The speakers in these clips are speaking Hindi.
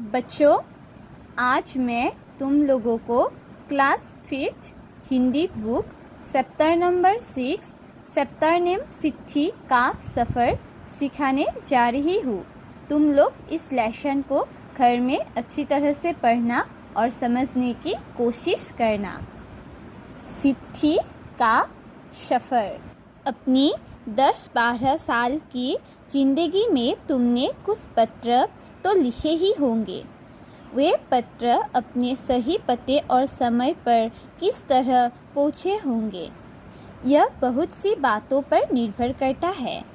बच्चों, आज मैं तुम लोगों को class 5 Hindi book chapter number 6 chapter name चिट्ठी का सफ़र सिखाने जा रही हूँ। तुम लोग इस लेसन को घर में अच्छी तरह से पढ़ना और समझने की कोशिश करना। चिट्ठी का सफ़र। अपनी 10-12 साल की ज़िंदगी में तुमने कुछ पत्र तो लिखे ही होंगे। वे पत्र अपने सही पते और समय पर किस तरह पहुँचे होंगे, यह बहुत सी बातों पर निर्भर करता है,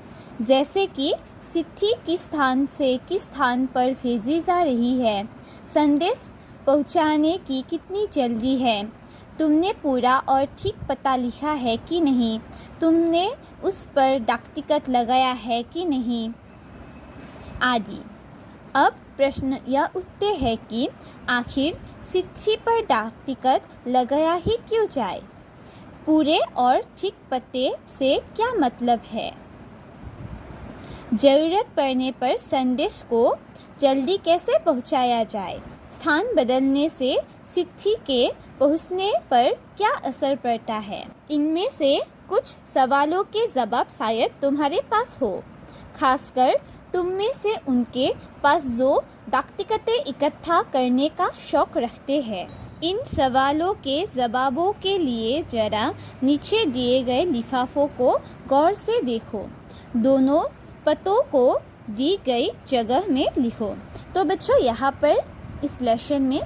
जैसे कि चिट्ठी किस स्थान से किस स्थान पर भेजी जा रही है, संदेश पहुँचाने की कितनी जल्दी है, तुमने पूरा और ठीक पता लिखा है कि नहीं, तुमने उस पर डाक टिकट लगाया है कि नहीं, आदि। अब प्रश्न यह उठते हैं कि आखिर चिट्ठी पर डाक टिकट लगाया ही क्यों जाए? पूरे और ठीक पते से क्या मतलब है? ज़रूरत पड़ने पर संदेश को जल्दी कैसे पहुंचाया जाए? स्थान बदलने से चिट्ठी के पहुंचने पर क्या असर पड़ता है? इनमें से कुछ सवालों के जवाब शायद तुम्हारे पास हो, खासकर तुम में से उनके पास जो डाक टिकटें इकट्ठा करने का शौक रखते हैं। इन सवालों के जवाबों के लिए जरा नीचे दिए गए लिफाफों को गौर से देखो। दोनों पतों को दी गई जगह में लिखो। तो बच्चों, यहाँ पर इस लेसन में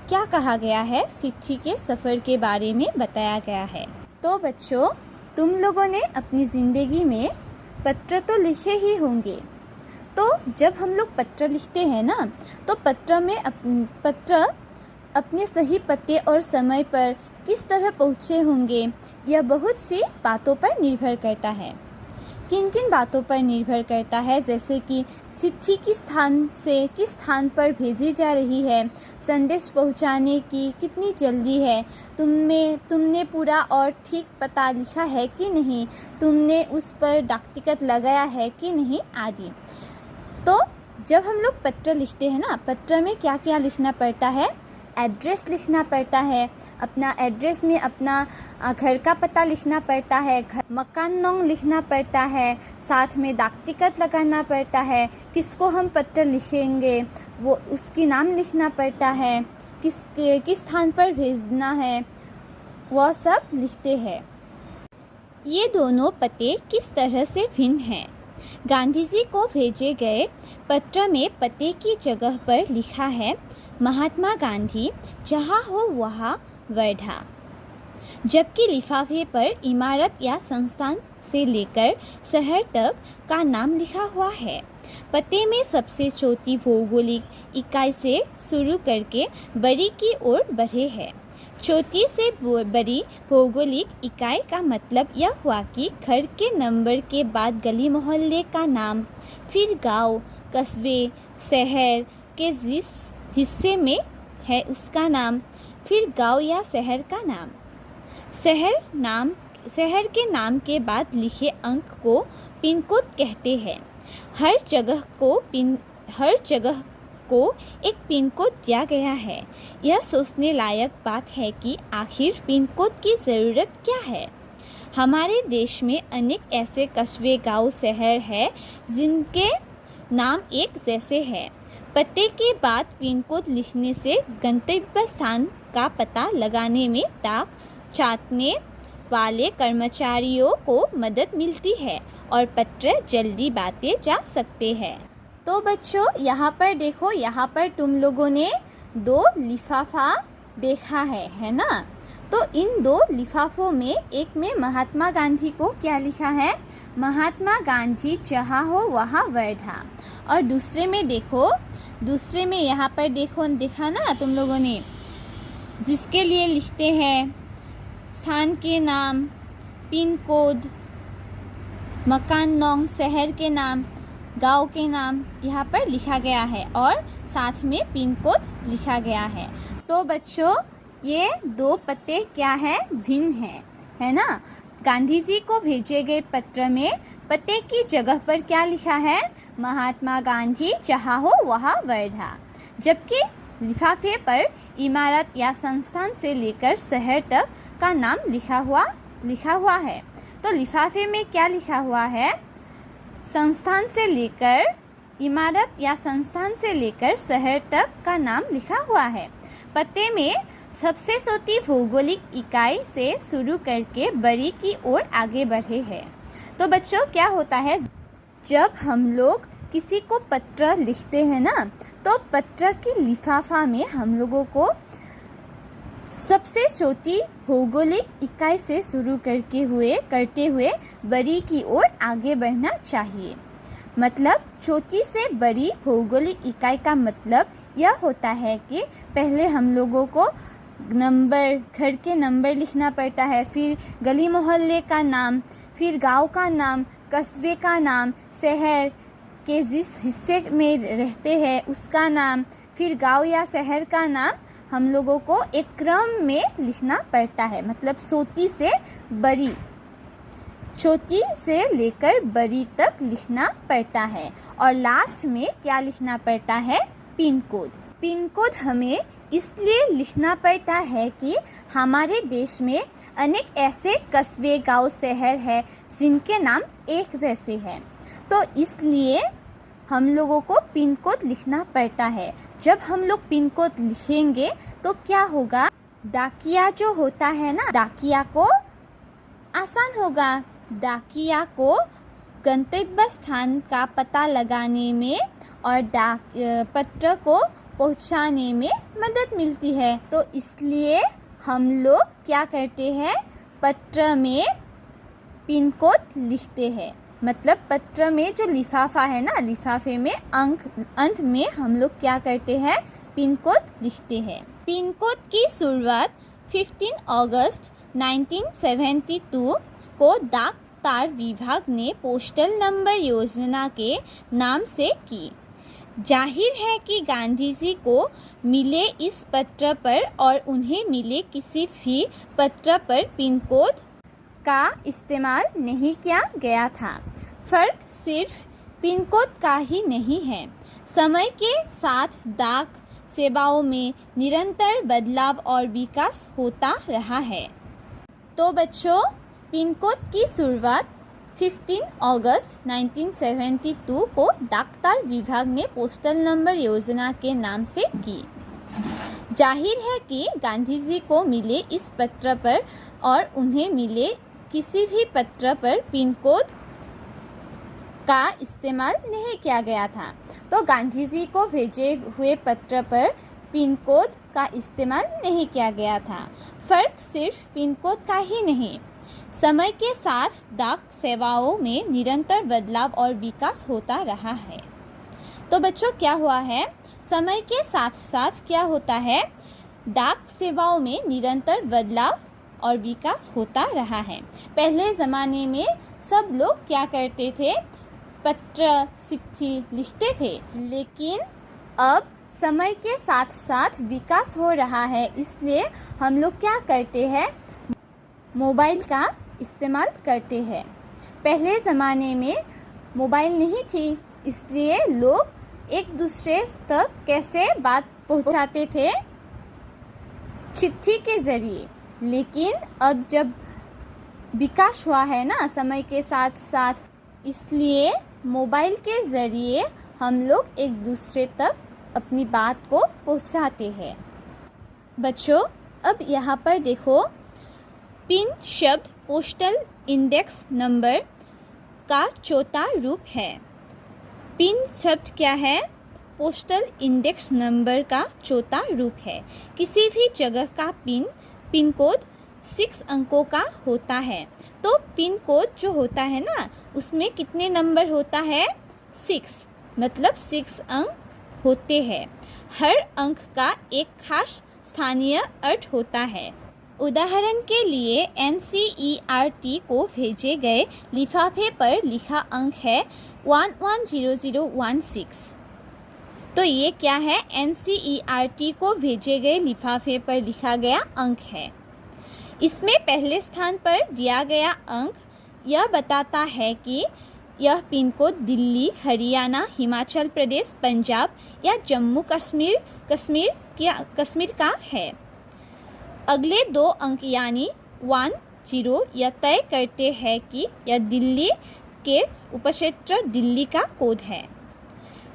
क्या कहा गया है, चिट्ठी के सफ़र के बारे में बताया गया है। तो बच्चों, तुम लोगों ने अपनी ज़िंदगी में पत्र तो लिखे ही होंगे। तो जब हम लोग पत्र लिखते हैं ना, तो पत्र अपने सही पते और समय पर किस तरह पहुँचे होंगे, यह बहुत सी बातों पर निर्भर करता है। किन किन बातों पर निर्भर करता है, जैसे कि चिट्ठी किस स्थान से किस स्थान पर भेजी जा रही है, संदेश पहुंचाने की कितनी जल्दी है, तुमने पूरा और ठीक पता लिखा है कि नहीं, तुमने उस पर डाक टिकट लगाया है कि नहीं, आदि। तो जब हम लोग पत्र लिखते हैं ना, पत्र में क्या क्या लिखना पड़ता है? एड्रेस लिखना पड़ता है। अपना एड्रेस में अपना घर का पता लिखना पड़ता है, मकान नंबर लिखना पड़ता है, साथ में डाक टिकट लगाना पड़ता है, किसको हम पत्र लिखेंगे वो उसकी नाम लिखना पड़ता है, किस स्थान पर भेजना है, वह सब लिखते हैं। ये दोनों पते किस तरह से भिन्न हैं? गांधी जी को भेजे गए पत्र में पते की जगह पर लिखा है महात्मा गांधी, जहाँ हो वहाँ वर्धा, जबकि लिफाफे पर इमारत या संस्थान से लेकर शहर तक का नाम लिखा हुआ है। पते में सबसे छोटी भौगोलिक इकाई से शुरू करके बड़ी की ओर बढ़े हैं। छोटी से बड़ी भौगोलिक इकाई का मतलब यह हुआ कि घर के नंबर के बाद गली मोहल्ले का नाम, फिर गांव, कस्बे, शहर के जिस हिस्से में है उसका नाम, फिर गांव या शहर का नाम। शहर के नाम के बाद लिखे अंक को पिन कोड कहते हैं। हर जगह को एक पिन कोड दिया गया है। यह सोचने लायक बात है कि आखिर पिन कोड की ज़रूरत क्या है। हमारे देश में अनेक ऐसे कस्बे, गांव, शहर हैं जिनके नाम एक जैसे हैं। पते के बाद पिन कोड लिखने से गंतव्य स्थान का पता लगाने में डाक छापने वाले कर्मचारियों को मदद मिलती है और पत्र जल्दी बांटे जा सकते हैं। तो बच्चों, यहाँ पर देखो, यहाँ पर तुम लोगों ने 2 लिफाफा देखा है ना? तो इन 2 लिफाफों में एक में महात्मा गांधी को क्या लिखा है? महात्मा गांधी जहाँ हो वहाँ वर्धा। और दूसरे में देखो, दूसरे में यहाँ पर देखा ना तुम लोगों ने, जिसके लिए लिखते हैं स्थान के नाम, पिन कोड, मकान नंबर, शहर के नाम, गांव के नाम यहाँ पर लिखा गया है और साथ में पिन कोड लिखा गया है। तो बच्चों, ये 2 पते क्या है? भिन्न है ना? गांधी जी को भेजे गए पत्र में पते की जगह पर क्या लिखा है? महात्मा गांधी जहाँ हो वहाँ वर्धा। जबकि लिफाफे पर इमारत या संस्थान से लेकर शहर तक का नाम लिखा हुआ है। तो लिफाफे में क्या लिखा हुआ है? संस्थान से लेकर इमारत या संस्थान से लेकर शहर तक का नाम लिखा हुआ है। पते में सबसे छोटी भौगोलिक इकाई से शुरू करके बड़ी की ओर आगे बढ़े हैं। तो बच्चों क्या होता है, जब हम लोग किसी को पत्र लिखते हैं ना, तो पत्र की लिफाफा में हम लोगों को सबसे छोटी भौगोलिक इकाई से शुरू करते हुए बड़ी की ओर आगे बढ़ना चाहिए। मतलब छोटी से बड़ी भौगोलिक इकाई का मतलब यह होता है कि पहले हम लोगों को घर के नंबर लिखना पड़ता है, फिर गली मोहल्ले का नाम, फिर गांव का नाम, कस्बे का नाम, शहर के जिस हिस्से में रहते हैं उसका नाम, फिर गांव या शहर का नाम हम लोगों को एक क्रम में लिखना पड़ता है। मतलब छोटी से लेकर बड़ी तक लिखना पड़ता है। और लास्ट में क्या लिखना पड़ता है? Pin code. पिन कोड हमें इसलिए लिखना पड़ता है कि हमारे देश में अनेक ऐसे कस्बे, गांव, शहर हैं जिनके नाम एक जैसे हैं। तो इसलिए हम लोगों को पिन कोड लिखना पड़ता है। जब हम लोग पिन कोड लिखेंगे तो क्या होगा, डाकिया जो होता है ना, डाकिया को आसान होगा। डाकिया को गंतव्य स्थान का पता लगाने में और पत्र को पहुंचाने में मदद मिलती है। तो इसलिए हम लोग क्या करते हैं, पत्र में पिन कोड लिखते हैं। मतलब पत्र में जो लिफाफा है ना, लिफाफे में अंत में हम लोग क्या करते हैं, पिन कोड लिखते हैं। पिन कोड की शुरुआत 15 अगस्त 1972 को डाक तार विभाग ने पोस्टल नंबर योजना के नाम से की। जाहिर है कि गांधी जी को मिले इस पत्र पर और उन्हें मिले किसी भी पत्र पर पिन कोड का इस्तेमाल नहीं किया गया था। फर्क सिर्फ पिन कोड का ही नहीं है, समय के साथ डाक सेवाओं में निरंतर बदलाव और विकास होता रहा है। तो बच्चों, पिन कोड की शुरुआत 15 अगस्त 1972 को डाक तार विभाग ने पोस्टल नंबर योजना के नाम से की। जाहिर है कि गांधी जी को मिले इस पत्र पर और उन्हें मिले किसी भी पत्र पर पिन कोड का इस्तेमाल नहीं किया गया था। तो गांधी जी को भेजे हुए पत्र पर पिन कोड का इस्तेमाल नहीं किया गया था। फर्क सिर्फ पिन कोड का ही नहीं, समय के साथ डाक सेवाओं में निरंतर बदलाव और विकास होता रहा है। तो बच्चों क्या हुआ है, समय के साथ साथ क्या होता है, डाक सेवाओं में निरंतर बदलाव और विकास होता रहा है। पहले ज़माने में सब लोग क्या करते थे, पत्र चिट्ठी लिखते थे, लेकिन अब समय के साथ साथ विकास हो रहा है, इसलिए हम लोग क्या करते हैं, मोबाइल का इस्तेमाल करते हैं। पहले ज़माने में मोबाइल नहीं थी, इसलिए लोग एक दूसरे तक कैसे बात पहुंचाते थे, चिट्ठी के ज़रिए। लेकिन अब जब विकास हुआ है ना समय के साथ साथ, इसलिए मोबाइल के ज़रिए हम लोग एक दूसरे तक अपनी बात को पहुंचाते हैं। बच्चों अब यहाँ पर देखो, पिन शब्द पोस्टल इंडेक्स नंबर का चौथा रूप है। पिन शब्द क्या है, पोस्टल इंडेक्स नंबर का चौथा रूप है। किसी भी जगह का पिन कोड 6 अंकों का होता है। तो पिन कोड जो होता है ना, उसमें कितने नंबर होता है, 6, मतलब 6 अंक होते हैं। हर अंक का एक खास स्थानीय अर्थ होता है। उदाहरण के लिए NCERT को भेजे गए लिफाफे पर लिखा अंक है 110016। तो ये क्या है, NCERT को भेजे गए लिफाफे पर लिखा गया अंक है। इसमें पहले स्थान पर दिया गया अंक यह बताता है कि यह पिन कोड दिल्ली, हरियाणा, हिमाचल प्रदेश, पंजाब या जम्मू कश्मीर का है। अगले 2 अंक यानी 1, 0 यह तय करते हैं कि यह दिल्ली के उपक्षेत्र दिल्ली का कोड है।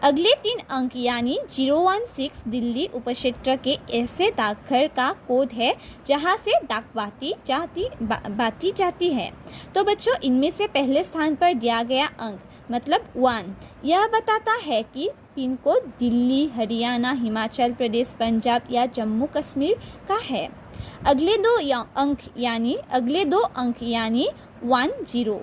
अगले 3 अंक यानी 016 दिल्ली उपक्षेत्र के ऐसे डाकघर का कोड है जहां से डाक बाती जाती है। तो बच्चों, इनमें से पहले स्थान पर दिया गया अंक मतलब 1 यह बताता है कि पिन कोड दिल्ली, हरियाणा, हिमाचल प्रदेश, पंजाब या जम्मू कश्मीर का है। अगले दो अंक यानी 1, 0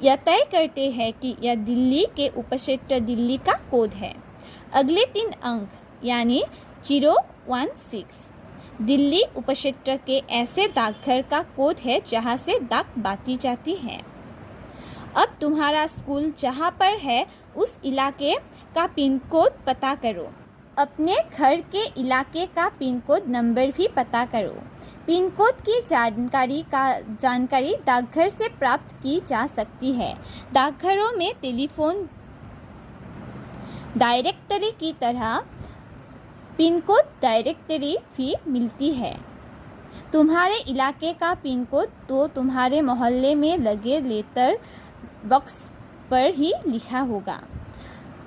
यह तय करते हैं कि यह दिल्ली के उपक्षेत्र दिल्ली का कोड है। अगले 3 अंक यानी 016 दिल्ली उपक्षेत्र के ऐसे डाकघर का कोड है जहां से डाक बाती जाती है। अब तुम्हारा स्कूल जहां पर है उस इलाके का पिन कोड पता करो। अपने घर के इलाके का पिन कोड नंबर भी पता करो। पिन कोड की जानकारी डाकघर से प्राप्त की जा सकती है। डाकघरों में टेलीफोन डायरेक्टरी की तरह पिन कोड डायरेक्टरी भी मिलती है। तुम्हारे इलाके का पिन कोड तो तुम्हारे मोहल्ले में लगे लेटर बॉक्स पर ही लिखा होगा।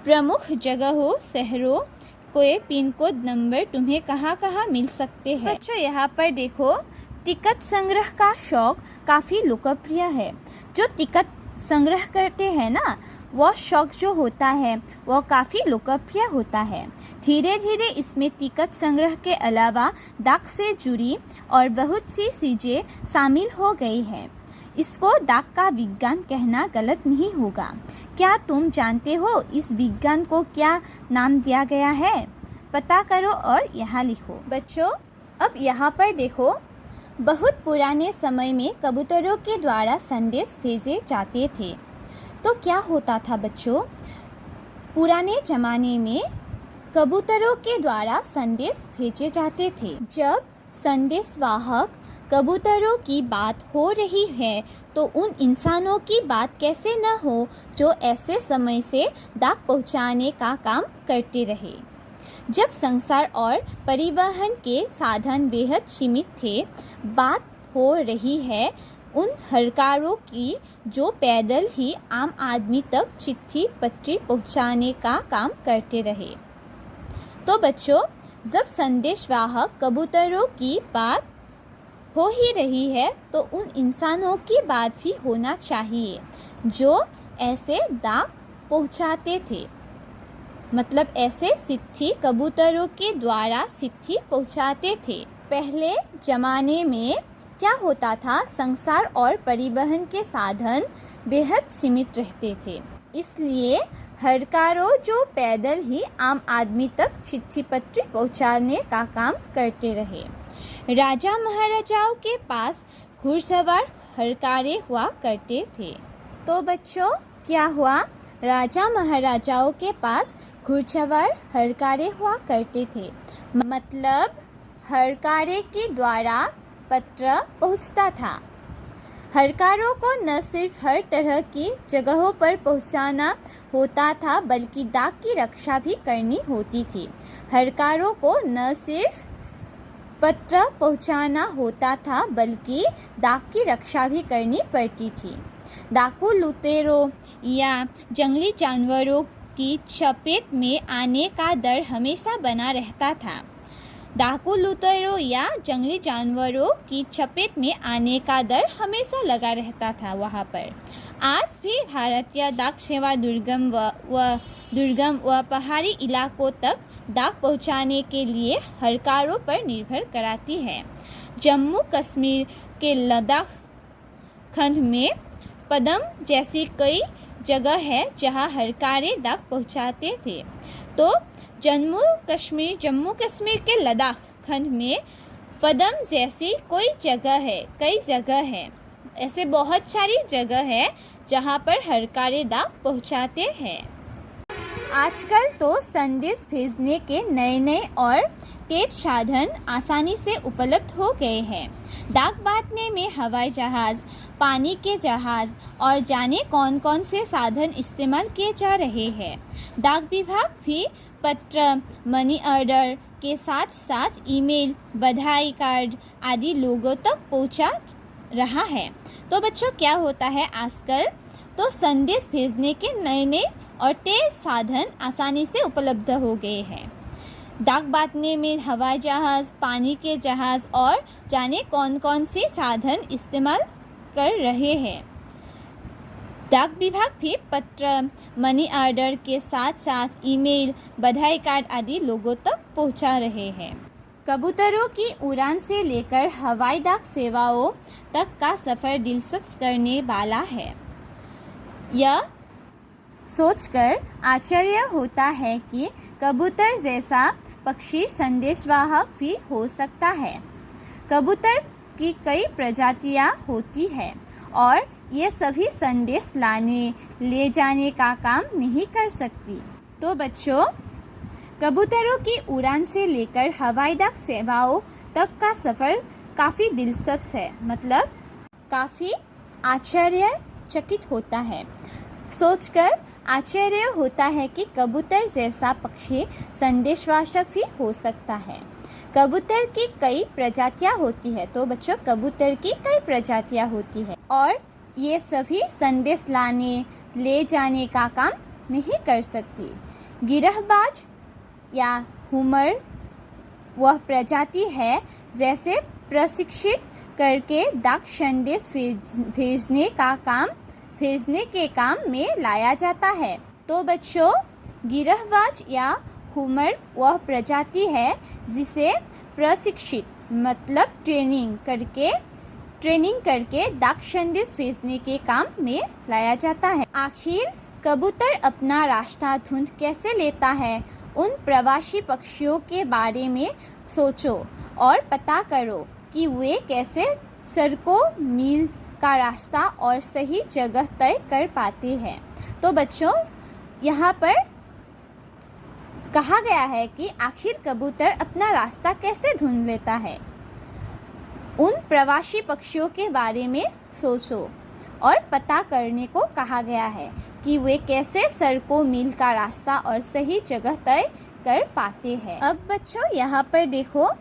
प्रमुख जगहों, शहरों के पिन कोड नंबर तुम्हें कहाँ मिल सकते हैं। बच्चों, यहाँ पर देखो, टिकट संग्रह का शौक काफ़ी लोकप्रिय है। जो टिकट संग्रह करते हैं ना, वह शौक जो होता है वह काफ़ी लोकप्रिय होता है। धीरे धीरे इसमें टिकट संग्रह के अलावा डाक से जुड़ी और बहुत सी चीज़ें शामिल हो गई हैं। इसको डाक का विज्ञान कहना गलत नहीं होगा। क्या तुम जानते हो इस विज्ञान को क्या नाम दिया गया है? पता करो और यहाँ लिखो। बच्चों, अब यहाँ पर देखो, बहुत पुराने समय में कबूतरों के द्वारा संदेश भेजे जाते थे। तो क्या होता था बच्चों? पुराने ज़माने में कबूतरों के द्वारा संदेश भेजे जाते थे। जब संदेशवाहक कबूतरों की बात हो रही है तो उन इंसानों की बात कैसे न हो जो ऐसे समय से डाक पहुंचाने का काम करते रहे। जब संसार और परिवहन के साधन बेहद सीमित थे, बात हो रही है उन हरकारों की जो पैदल ही आम आदमी तक चिट्ठी पत्री पहुंचाने का काम करते रहे। तो बच्चों, जब संदेशवाहक कबूतरों की बात हो ही रही है तो उन इंसानों की बात भी होना चाहिए जो ऐसे डाक पहुंचाते थे। मतलब ऐसे चिट्ठी कबूतरों के द्वारा चिट्ठी पहुंचाते थे। पहले ज़माने में क्या होता था, संसार और परिवहन के साधन बेहद सीमित रहते थे, इसलिए हरकारों जो पैदल ही आम आदमी तक चिट्ठी पत्री पहुंचाने का काम करते रहे। राजा महाराजाओं के पास घुड़सवार हरकारे हुआ करते थे। तो बच्चों, क्या हुआ? राजा महाराजाओं के पास घुड़सवार हरकारे हुआ करते थे। मतलब हरकारे के द्वारा पत्र पहुंचता था। हरकारों को न सिर्फ हर तरह की जगहों पर पहुंचाना होता था बल्कि डाक की रक्षा भी करनी होती थी। हरकारों को न सिर्फ पत्र पहुंचाना होता था बल्कि डाक की रक्षा भी करनी पड़ती थी। डाकू लुटेरों या जंगली जानवरों की चपेट में आने का डर हमेशा बना रहता था। डाकू लुटेरों या जंगली जानवरों की चपेट में आने का डर हमेशा लगा रहता था वहाँ पर। आज भी भारतीय डाक सेवा दुर्गम व पहाड़ी इलाकों तक डाक पहुँचाने के लिए हरकारों पर निर्भर कराती है। जम्मू कश्मीर के लद्दाख खंड में पदम जैसी कई जगह है जहाँ हरकारे डाक पहुँचाते थे। तो जम्मू कश्मीर के लद्दाख खंड में पदम जैसी कई जगह है। ऐसे बहुत सारी जगह है जहाँ पर हरकारे डाक पहुँचाते हैं। आजकल तो संदेश भेजने के नए नए और तेज साधन आसानी से उपलब्ध हो गए हैं। डाक बांटने में हवाई जहाज़, पानी के जहाज़ और जाने कौन कौन से साधन इस्तेमाल किए जा रहे हैं। डाक विभाग भी पत्र, मनी ऑर्डर के साथ साथ ईमेल, बधाई कार्ड आदि लोगों तक पहुंचा रहा है। तो बच्चों, क्या होता है आजकल तो संदेश भेजने के नए नए और तेज साधन आसानी से उपलब्ध हो गए हैं। डाक बांटने में हवाई जहाज़, पानी के जहाज़ और जाने कौन कौन से साधन इस्तेमाल कर रहे हैं। डाक विभाग भी पत्र, मनी ऑर्डर के साथ साथ ईमेल, बधाई कार्ड आदि लोगों तक पहुंचा रहे हैं। कबूतरों की उड़ान से लेकर हवाई डाक सेवाओं तक का सफ़र दिलचस्प करने वाला है। यह सोचकर आश्चर्य होता है कि कबूतर जैसा पक्षी संदेशवाहक भी हो सकता है। कबूतर की कई प्रजातियां होती हैं और ये सभी संदेश लाने ले जाने का काम नहीं कर सकती। तो बच्चों, कबूतरों की उड़ान से लेकर हवाई डाक सेवाओं तक का सफ़र काफ़ी दिलचस्प है, मतलब काफ़ी आश्चर्यचकित होता है। सोचकर आश्चर्य होता है कि कबूतर जैसा पक्षी संदेशवाहक भी हो सकता है। कबूतर की कई प्रजातियां होती है। तो बच्चों, कबूतर की कई प्रजातियां होती है और ये सभी संदेश लाने ले जाने का काम नहीं कर सकती। गिरहबाज या हुमर वह प्रजाति है जैसे प्रशिक्षित करके डाक संदेश भेजने के काम में लाया जाता है। तो बच्चों, गिरहबाज या हुमर वह प्रजाति है जिसे प्रशिक्षित मतलब ट्रेनिंग करके डाक संदेश भेजने के काम में लाया जाता है। आखिर कबूतर अपना रास्ता ढूंढ कैसे लेता है? उन प्रवासी पक्षियों के बारे में सोचो और पता करो कि वे कैसे सड़कों, मील का रास्ता और सही जगह तय कर पाते हैं। तो बच्चों, यहाँ पर कहा गया है कि आखिर कबूतर अपना रास्ता कैसे ढूंढ लेता है। उन प्रवासी पक्षियों के बारे में सोचो और पता करने को कहा गया है कि वे कैसे सड़कों, मील का रास्ता और सही जगह तय कर पाते हैं। अब बच्चों, यहाँ पर देखो,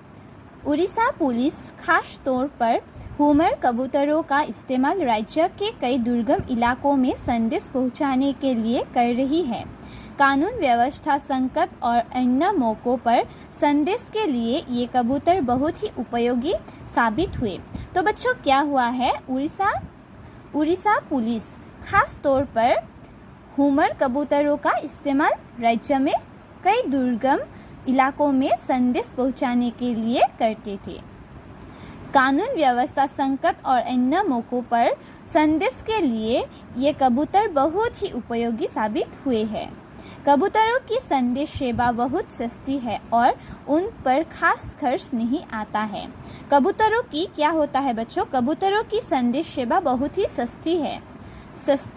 उड़ीसा पुलिस खास तौर पर हुमर कबूतरों का इस्तेमाल राज्य के कई दुर्गम इलाकों में संदेश पहुंचाने के लिए कर रही है। कानून व्यवस्था संकट और अन्य मौक़ों पर संदेश के लिए ये कबूतर बहुत ही उपयोगी साबित हुए। तो बच्चों, क्या हुआ है, उड़ीसा पुलिस खास तौर पर हुमर कबूतरों का इस्तेमाल राज्य में कई दुर्गम इलाकों में संदेश पहुंचाने के लिए करते थे। कानून व्यवस्था संकट और अन्य मौक़ों पर संदेश के लिए ये कबूतर बहुत ही उपयोगी साबित हुए हैं। कबूतरों की संदेश सेवा बहुत सस्ती है और उन पर खास खर्च नहीं आता है। कबूतरों की क्या होता है बच्चों, कबूतरों की संदेश सेवा बहुत ही सस्ती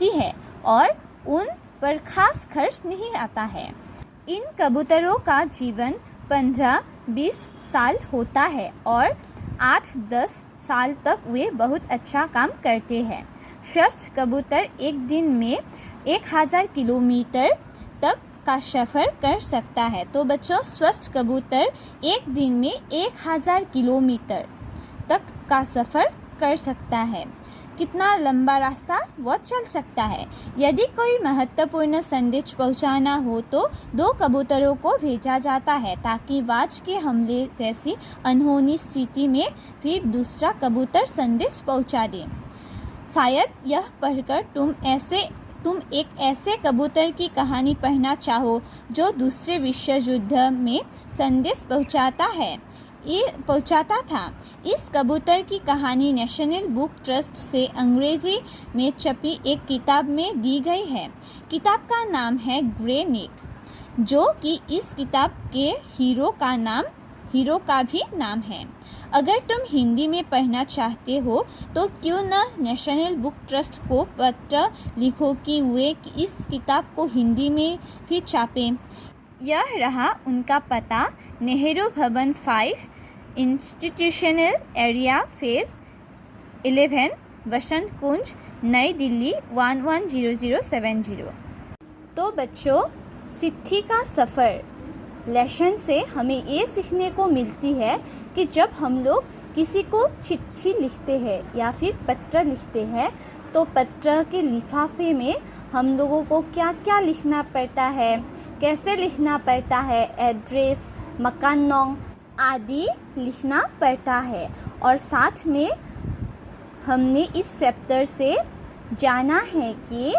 है और उन पर खास खर्च नहीं आता है। इन कबूतरों का जीवन 15-20 साल होता है और 8-10 साल तक वे बहुत अच्छा काम करते हैं। स्वस्थ कबूतर एक दिन में 1000 किलोमीटर तक का सफ़र कर सकता है। तो बच्चों, स्वस्थ कबूतर एक दिन में 1000 किलोमीटर तक का सफ़र कर सकता है। कितना लंबा रास्ता वो चल सकता है। यदि कोई महत्वपूर्ण संदेश पहुंचाना हो तो 2 कबूतरों को भेजा जाता है ताकि बाज के हमले जैसी अनहोनी स्थिति में फिर दूसरा कबूतर संदेश पहुंचा दे। शायद यह पढ़कर तुम एक ऐसे कबूतर की कहानी पढ़ना चाहो जो दूसरे विश्व युद्ध में संदेश पहुंचाता था। इस कबूतर की कहानी नेशनल बुक ट्रस्ट से अंग्रेजी में छपी एक किताब में दी गई है। किताब का नाम है ग्रे नेक, जो कि इस किताब के हीरो का नाम हीरो का भी नाम है। अगर तुम हिंदी में पढ़ना चाहते हो तो क्यों न नेशनल बुक ट्रस्ट को पत्र लिखो कि वे इस किताब को हिंदी में भी छापें। यह रहा उनका पता, नेहरू भवन 5, इंस्टीट्यूशनल एरिया, फेज 11, वसंत कुंज, नई दिल्ली 110070। तो बच्चों, सिद्धि का सफ़र लेसन से हमें ये सीखने को मिलती है कि जब हम लोग किसी को चिट्ठी लिखते हैं या फिर पत्र लिखते हैं तो पत्र के लिफाफे में हम लोगों को क्या क्या लिखना पड़ता है, कैसे लिखना पड़ता है, एड्रेस, मकान नंग आदि लिखना पड़ता है। और साथ में हमने इस चैप्टर से जाना है कि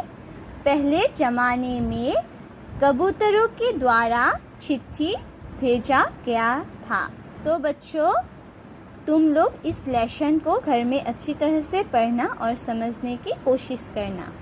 पहले ज़माने में कबूतरों के द्वारा चिट्ठी भेजा गया था। तो बच्चों, तुम लोग इस लेसन को घर में अच्छी तरह से पढ़ना और समझने की कोशिश करना।